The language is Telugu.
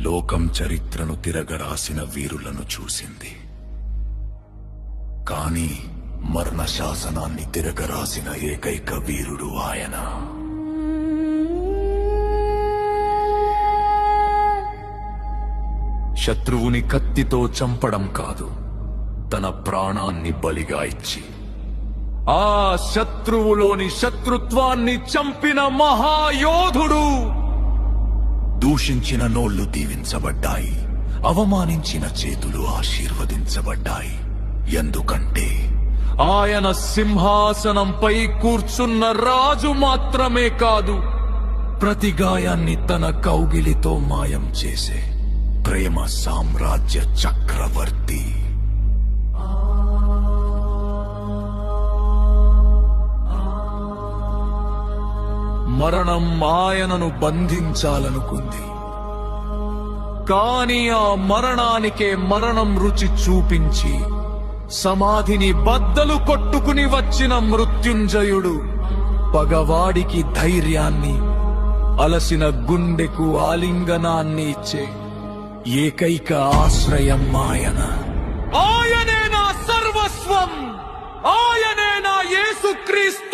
లోకం చరిత్రను తిరగరాసిన వీరులను చూసింది. కాని మరణ శాసనాన్ని తిరగరాసిన ఏకైక వీరుడు ఆయన. శత్రువుని కత్తితో చంపడం కాదు, తన ప్రాణాన్ని బలిగా ఇచ్చి ఆ శత్రువులోని శత్రుత్వాన్ని చంపిన మహాయోధుడు. దూషించిన నోళ్లు దీవించబడ్డాయి, అవమానించిన చేతులు ఆశీర్వదించబడ్డాయి. ఎందుకంటే ఆయన సింహాసనంపై కూర్చున్న రాజు మాత్రమే కాదు, ప్రతి గాయాన్ని తన కౌగిలితో మాయం చేసే ప్రేమ సామ్రాజ్య చక్రవర్తి. మరణం ఆయనను బంధించాలనుకుంది, కాని ఆ మరణానికే మరణం రుచి చూపించి సమాధిని బద్దలు కొట్టుకుని వచ్చిన మృత్యుంజయుడు పగవాడికి ధైర్యాన్ని, అలసిన గుండెకు ఆలింగనాన్ని ఇచ్చే ఏకైక ఆశ్రయం ఆయన. ఆయనే నా సర్వస్వం, ఆయనే నా యేసుక్రీస్తు.